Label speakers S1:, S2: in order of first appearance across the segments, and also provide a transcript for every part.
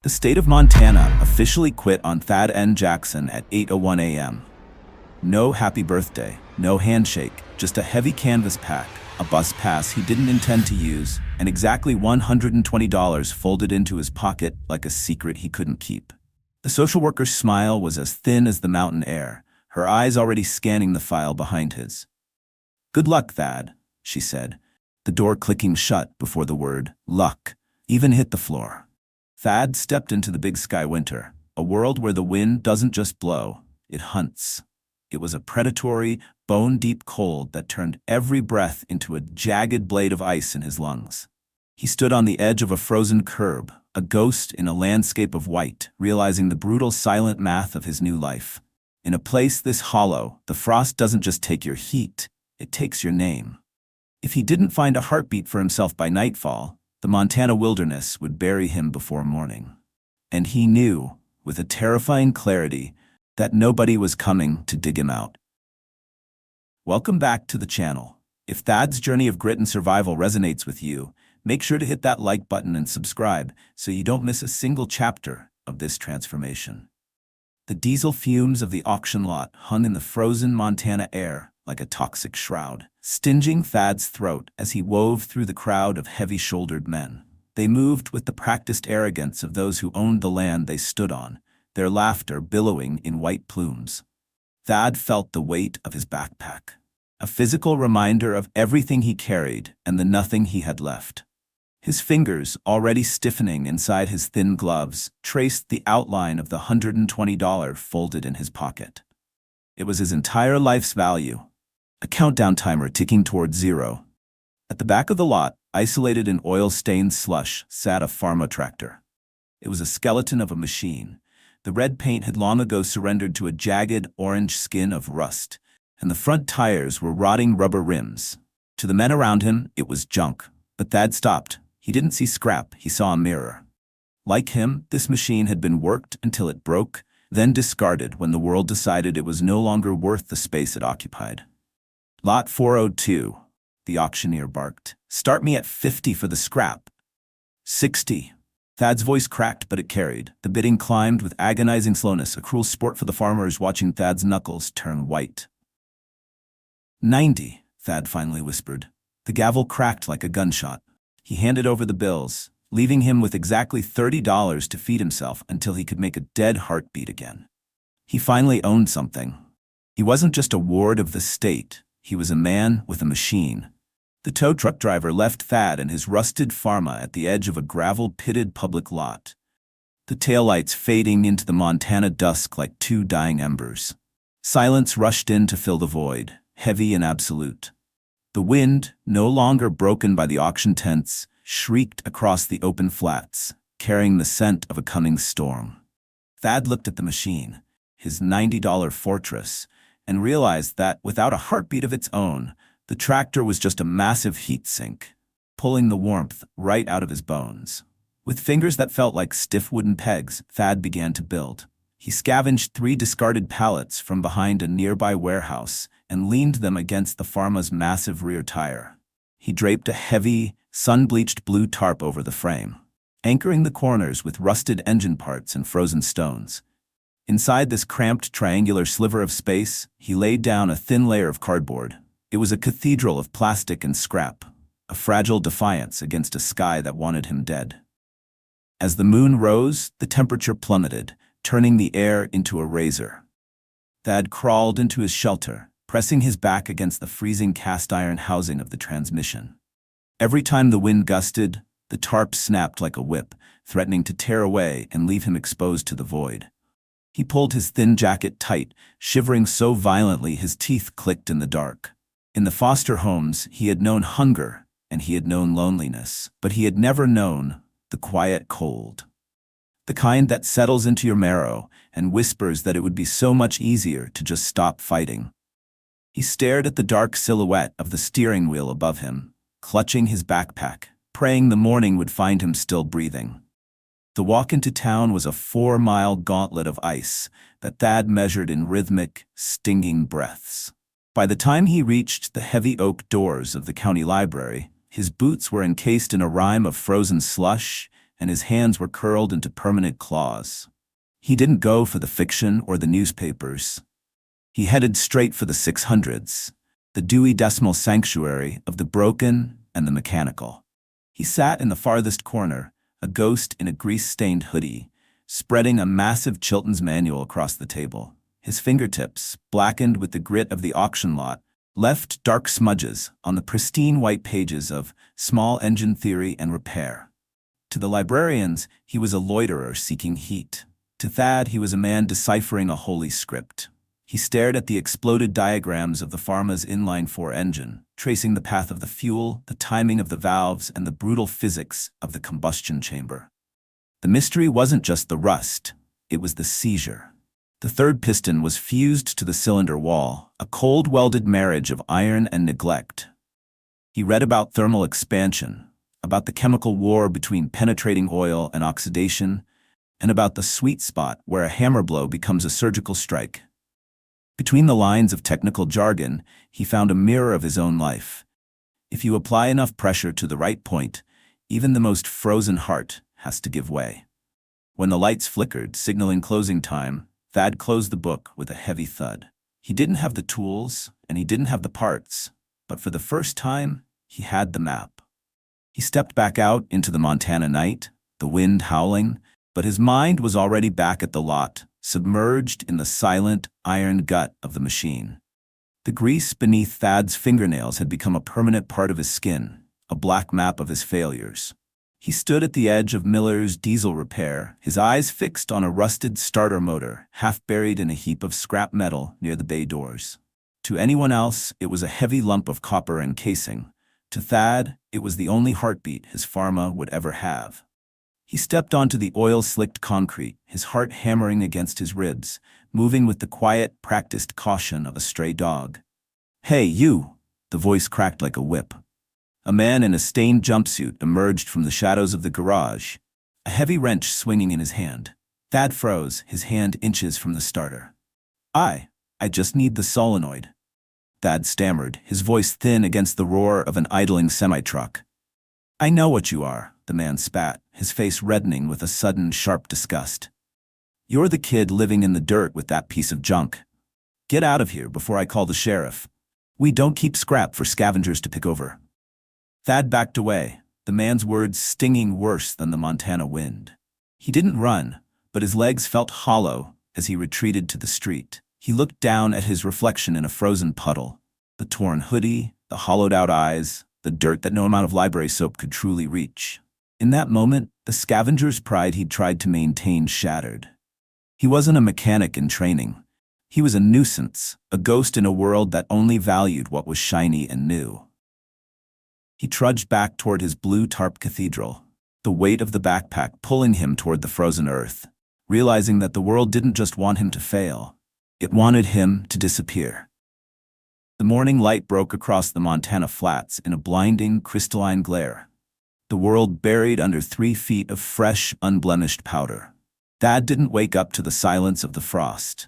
S1: The state of Montana officially quit on Thad N. Jackson at 8:01 a.m. No happy birthday, no handshake, just a heavy canvas pack, a bus pass he didn't intend to use, and exactly $120 folded into his pocket like a secret he couldn't keep. The social worker's smile was as thin as the mountain air, her eyes already scanning the file behind his. "Good luck, Thad," she said, the door clicking shut before the word luck even hit the floor. Thad stepped into the big sky winter, a world where the wind doesn't just blow, it hunts. It was a predatory, bone-deep cold that turned every breath into a jagged blade of ice in his lungs. He stood on the edge of a frozen curb, a ghost in a landscape of white, realizing the brutal, silent math of his new life. In a place this hollow, the frost doesn't just take your heat, it takes your name. If he didn't find a heartbeat for himself by nightfall, the Montana wilderness would bury him before morning. And he knew, with a terrifying clarity, that nobody was coming to dig him out. Welcome back to the channel. If Thad's journey of grit and survival resonates with you, make sure to hit that like button and subscribe so you don't miss a single chapter of this transformation. The diesel fumes of the auction lot hung in the frozen Montana air like a toxic shroud, stinging Thad's throat as he wove through the crowd of heavy-shouldered men. They moved with the practiced arrogance of those who owned the land they stood on, their laughter billowing in white plumes. Thad felt the weight of his backpack, a physical reminder of everything he carried and the nothing he had left. His fingers, already stiffening inside his thin gloves, traced the outline of the $120 folded in his pocket. It was his entire life's value, a countdown timer ticking towards zero. At the back of the lot, isolated in oil-stained slush, sat a pharma tractor. It was a skeleton of a machine. The red paint had long ago surrendered to a jagged orange skin of rust, and the front tires were rotting rubber rims. To the men around him, it was junk. But Thad stopped. He didn't see scrap, he saw a mirror. Like him, this machine had been worked until it broke, then discarded when the world decided it was no longer worth the space it occupied. "Lot 402, the auctioneer barked. "Start me at 50 for the scrap." 60. Thad's voice cracked, but it carried. The bidding climbed with agonizing slowness, a cruel sport for the farmers watching Thad's knuckles turn white. 90, Thad finally whispered. The gavel cracked like a gunshot. He handed over the bills, leaving him with exactly $30 to feed himself until he could make a dead heartbeat again. He finally owned something. He wasn't just a ward of the state. He was a man with a machine. The tow truck driver left Thad and his rusted pharma at the edge of a gravel-pitted public lot, the taillights fading into the Montana dusk like two dying embers. Silence rushed in to fill the void, heavy and absolute. The wind, no longer broken by the auction tents, shrieked across the open flats, carrying the scent of a coming storm. Thad looked at the machine, his $90 fortress, and realized that, without a heartbeat of its own, the tractor was just a massive heat sink, pulling the warmth right out of his bones. With fingers that felt like stiff wooden pegs, Thad began to build. He scavenged 3 discarded pallets from behind a nearby warehouse and leaned them against the pharma's massive rear tire. He draped a heavy, sun-bleached blue tarp over the frame, anchoring the corners with rusted engine parts and frozen stones. Inside this cramped triangular sliver of space, he laid down a thin layer of cardboard. It was a cathedral of plastic and scrap, a fragile defiance against a sky that wanted him dead. As the moon rose, the temperature plummeted, turning the air into a razor. Thad crawled into his shelter, pressing his back against the freezing cast-iron housing of the transmission. Every time the wind gusted, the tarp snapped like a whip, threatening to tear away and leave him exposed to the void. He pulled his thin jacket tight, shivering so violently his teeth clicked in the dark. In the foster homes, he had known hunger, and he had known loneliness, but he had never known the quiet cold. The kind that settles into your marrow and whispers that it would be so much easier to just stop fighting. He stared at the dark silhouette of the steering wheel above him, clutching his backpack, praying the morning would find him still breathing. The walk into town was a 4-mile gauntlet of ice that Thad measured in rhythmic, stinging breaths. By the time he reached the heavy oak doors of the county library, his boots were encased in a rime of frozen slush, and his hands were curled into permanent claws. He didn't go for the fiction or the newspapers. He headed straight for the 600s, the Dewey Decimal Sanctuary of the broken and the mechanical. He sat in the farthest corner, a ghost in a grease-stained hoodie, spreading a massive Chilton's manual across the table. His fingertips, blackened with the grit of the auction lot, left dark smudges on the pristine white pages of Small Engine Theory and Repair. To the librarians, he was a loiterer seeking heat. To Thad, he was a man deciphering a holy script. He stared at the exploded diagrams of the Pharma's inline-4 engine, tracing the path of the fuel, the timing of the valves, and the brutal physics of the combustion chamber. The mystery wasn't just the rust, it was the seizure. The third piston was fused to the cylinder wall, a cold-welded marriage of iron and neglect. He read about thermal expansion, about the chemical war between penetrating oil and oxidation, and about the sweet spot where a hammer blow becomes a surgical strike. Between the lines of technical jargon, he found a mirror of his own life. If you apply enough pressure to the right point, even the most frozen heart has to give way. When the lights flickered, signaling closing time, Thad closed the book with a heavy thud. He didn't have the tools, and he didn't have the parts, but for the first time, he had the map. He stepped back out into the Montana night, the wind howling, but his mind was already back at the lot, submerged in the silent, iron gut of the machine. The grease beneath Thad's fingernails had become a permanent part of his skin, a black map of his failures. He stood at the edge of Miller's diesel repair, his eyes fixed on a rusted starter motor, half buried in a heap of scrap metal near the bay doors. To anyone else, it was a heavy lump of copper and casing. To Thad, it was the only heartbeat his Pharma would ever have. He stepped onto the oil-slicked concrete, his heart hammering against his ribs, moving with the quiet, practiced caution of a stray dog. "Hey, you!" The voice cracked like a whip. A man in a stained jumpsuit emerged from the shadows of the garage, a heavy wrench swinging in his hand. Thad froze, his hand inches from the starter. I just need the solenoid." Thad stammered, his voice thin against the roar of an idling semi-truck. "I know what you are," the man spat, his face reddening with a sudden, sharp disgust. "You're the kid living in the dirt with that piece of junk. Get out of here before I call the sheriff. We don't keep scrap for scavengers to pick over." Thad backed away, the man's words stinging worse than the Montana wind. He didn't run, but his legs felt hollow as he retreated to the street. He looked down at his reflection in a frozen puddle, the torn hoodie, the hollowed-out eyes, the dirt that no amount of library soap could truly reach. In that moment, the scavenger's pride he'd tried to maintain shattered. He wasn't a mechanic in training. He was a nuisance, a ghost in a world that only valued what was shiny and new. He trudged back toward his blue tarp cathedral, the weight of the backpack pulling him toward the frozen earth, realizing that the world didn't just want him to fail, it wanted him to disappear. The morning light broke across the Montana flats in a blinding, crystalline glare, the world buried under 3 feet of fresh, unblemished powder. Thad didn't wake up to the silence of the frost.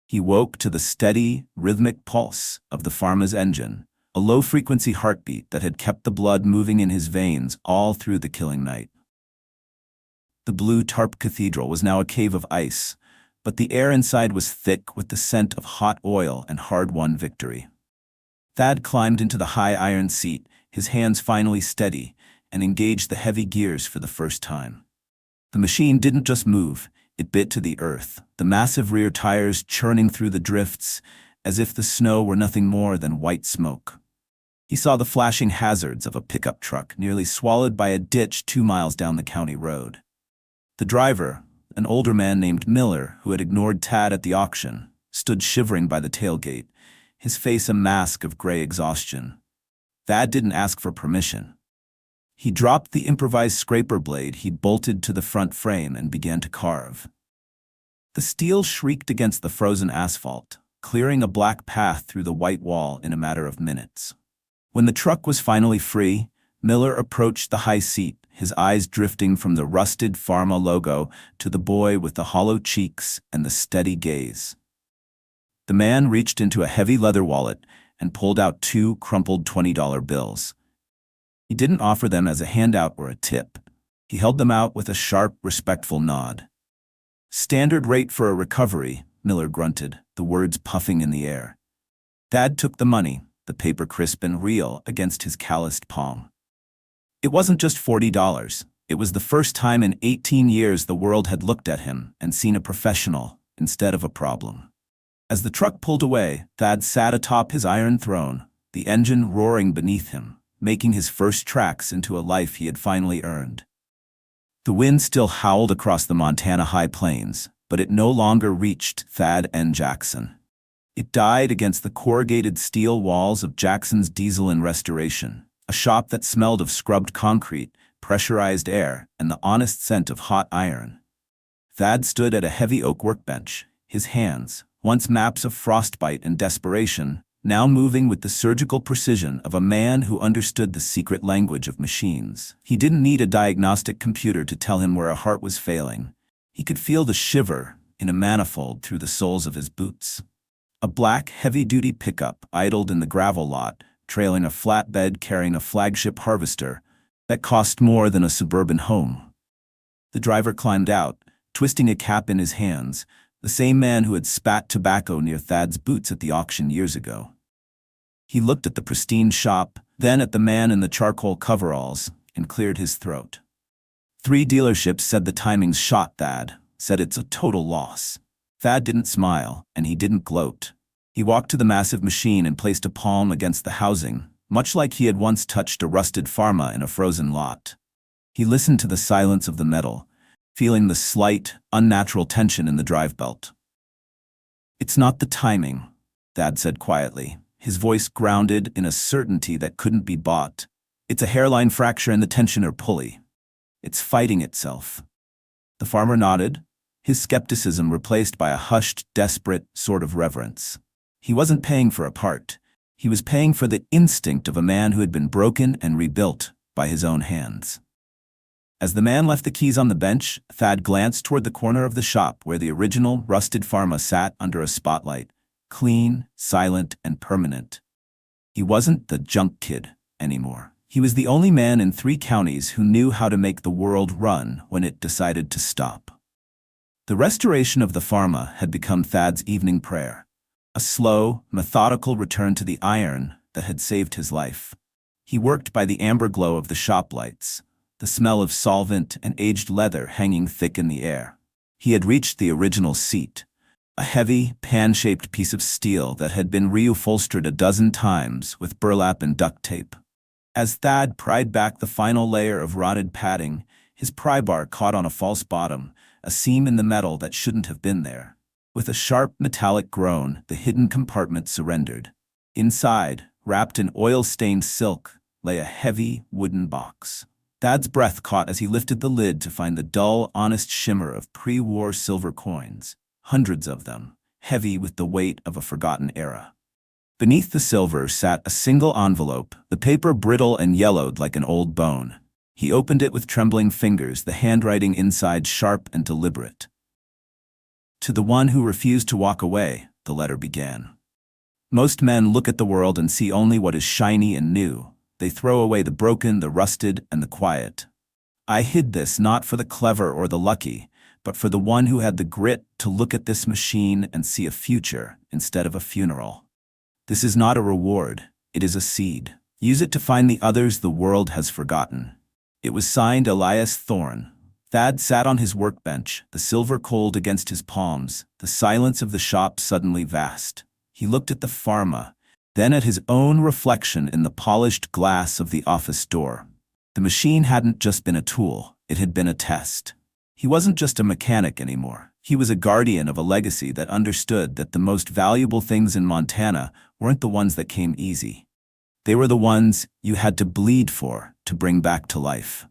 S1: He woke to the steady, rhythmic pulse of the Pharma's engine, a low-frequency heartbeat that had kept the blood moving in his veins all through the killing night. The blue tarp cathedral was now a cave of ice, but the air inside was thick with the scent of hot oil and hard-won victory. Thad climbed into the high iron seat, his hands finally steady, and engaged the heavy gears for the first time. The machine didn't just move, it bit to the earth, the massive rear tires churning through the drifts, as if the snow were nothing more than white smoke. He saw the flashing hazards of a pickup truck nearly swallowed by a ditch 2 miles down the county road. The driver, an older man named Miller who had ignored Thad at the auction, stood shivering by the tailgate, his face a mask of gray exhaustion. Thad didn't ask for permission. He dropped the improvised scraper blade he'd bolted to the front frame and began to carve. The steel shrieked against the frozen asphalt, clearing a black path through the white wall in a matter of minutes. When the truck was finally free, Miller approached the high seat, his eyes drifting from the rusted Pharma logo to the boy with the hollow cheeks and the steady gaze. The man reached into a heavy leather wallet and pulled out 2 crumpled $20 bills. He didn't offer them as a handout or a tip. He held them out with a sharp, respectful nod. "Standard rate for a recovery," Miller grunted, the words puffing in the air. Thad took the money, the paper crisp and real, against his calloused palm. It wasn't just $40. It was the first time in 18 years the world had looked at him and seen a professional instead of a problem. As the truck pulled away, Thad sat atop his iron throne, the engine roaring beneath him, making his first tracks into a life he had finally earned. The wind still howled across the Montana high plains, but it no longer reached Thad N. Jackson. It died against the corrugated steel walls of Jackson's Diesel and Restoration, a shop that smelled of scrubbed concrete, pressurized air, and the honest scent of hot iron. Thad stood at a heavy oak workbench, his hands, once maps of frostbite and desperation, now moving with the surgical precision of a man who understood the secret language of machines. He didn't need a diagnostic computer to tell him where a heart was failing. He could feel the shiver in a manifold through the soles of his boots. A black, heavy-duty pickup idled in the gravel lot, trailing a flatbed carrying a flagship harvester that cost more than a suburban home. The driver climbed out, twisting a cap in his hands, the same man who had spat tobacco near Thad's boots at the auction years ago. He looked at the pristine shop, then at the man in the charcoal coveralls, and cleared his throat. 3 dealerships said the timing's shot, Thad, said it's a total loss. Thad didn't smile, and he didn't gloat. He walked to the massive machine and placed a palm against the housing, much like he had once touched a rusted pharma in a frozen lot. He listened to the silence of the metal, feeling the slight, unnatural tension in the drive belt. "It's not the timing," Thad said quietly, his voice grounded in a certainty that couldn't be bought. "It's a hairline fracture in the tensioner pulley. It's fighting itself." The farmer nodded, his skepticism replaced by a hushed, desperate sort of reverence. He wasn't paying for a part. He was paying for the instinct of a man who had been broken and rebuilt by his own hands. As the man left the keys on the bench, Thad glanced toward the corner of the shop where the original, rusted pharma sat under a spotlight, clean, silent, and permanent. He wasn't the junk kid anymore. He was the only man in 3 counties who knew how to make the world run when it decided to stop. The restoration of the pharma had become Thad's evening prayer, a slow, methodical return to the iron that had saved his life. He worked by the amber glow of the shop lights, the smell of solvent and aged leather hanging thick in the air. He had reached the original seat, a heavy, pan-shaped piece of steel that had been reupholstered a dozen times with burlap and duct tape. As Thad pried back the final layer of rotted padding, his pry bar caught on a false bottom, a seam in the metal that shouldn't have been there. With a sharp, metallic groan, the hidden compartment surrendered. Inside, wrapped in oil-stained silk, lay a heavy, wooden box. Thad's breath caught as he lifted the lid to find the dull, honest shimmer of pre-war silver coins, hundreds of them, heavy with the weight of a forgotten era. Beneath the silver sat a single envelope, the paper brittle and yellowed like an old bone. He opened it with trembling fingers, the handwriting inside sharp and deliberate. "To the one who refused to walk away," the letter began. "Most men look at the world and see only what is shiny and new. They throw away the broken, the rusted, and the quiet. I hid this not for the clever or the lucky, but for the one who had the grit to look at this machine and see a future instead of a funeral. This is not a reward, it is a seed. Use it to find the others the world has forgotten." It was signed Elias Thorne. Thad sat on his workbench, the silver cold against his palms, the silence of the shop suddenly vast. He looked at the pharma, then at his own reflection in the polished glass of the office door. The machine hadn't just been a tool, it had been a test. He wasn't just a mechanic anymore. He was a guardian of a legacy that understood that the most valuable things in Montana weren't the ones that came easy. They were the ones you had to bleed for to bring back to life.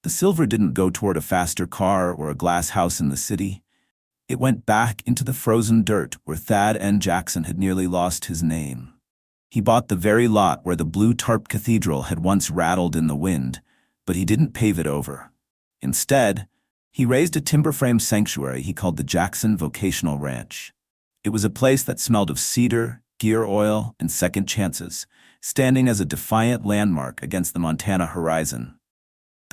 S1: The silver didn't go toward a faster car or a glass house in the city. It went back into the frozen dirt where Thad N. Jackson had nearly lost his name. He bought the very lot where the blue tarp cathedral had once rattled in the wind, but he didn't pave it over. Instead, he raised a timber frame sanctuary he called the Jackson Vocational Ranch. It was a place that smelled of cedar, gear oil, and second chances, standing as a defiant landmark against the Montana horizon.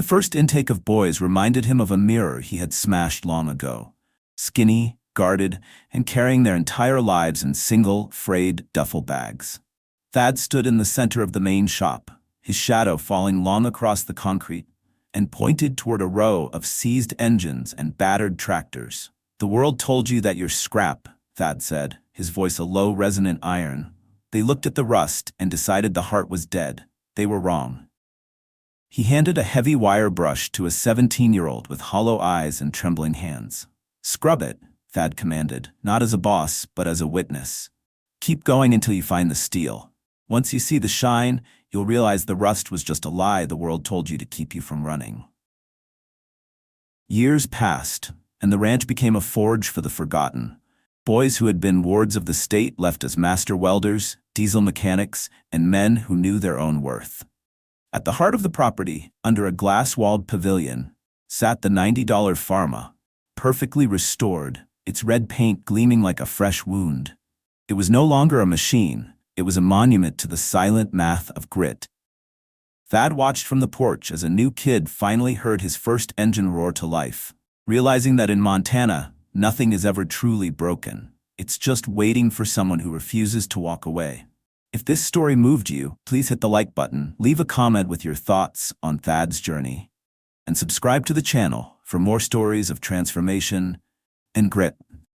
S1: The first intake of boys reminded him of a mirror he had smashed long ago. Skinny, guarded, and carrying their entire lives in single, frayed duffel bags. Thad stood in the center of the main shop, his shadow falling long across the concrete, and pointed toward a row of seized engines and battered tractors. "The world told you that you're scrap," Thad said, his voice a low, resonant iron. "They looked at the rust and decided the heart was dead. They were wrong." He handed a heavy wire brush to a 17-year-old with hollow eyes and trembling hands. "Scrub it," Thad commanded, not as a boss, but as a witness. "Keep going until you find the steel. Once you see the shine, you'll realize the rust was just a lie the world told you to keep you from running." Years passed, and the ranch became a forge for the forgotten. Boys who had been wards of the state left as master welders, diesel mechanics, and men who knew their own worth. At the heart of the property, under a glass-walled pavilion, sat the $90 Pharma, perfectly restored, its red paint gleaming like a fresh wound. It was no longer a machine, it was a monument to the silent math of grit. Thad watched from the porch as a new kid finally heard his first engine roar to life, realizing that in Montana, nothing is ever truly broken. It's just waiting for someone who refuses to walk away. If this story moved you, please hit the like button, leave a comment with your thoughts on Thad's journey, and subscribe to the channel for more stories of transformation and grit.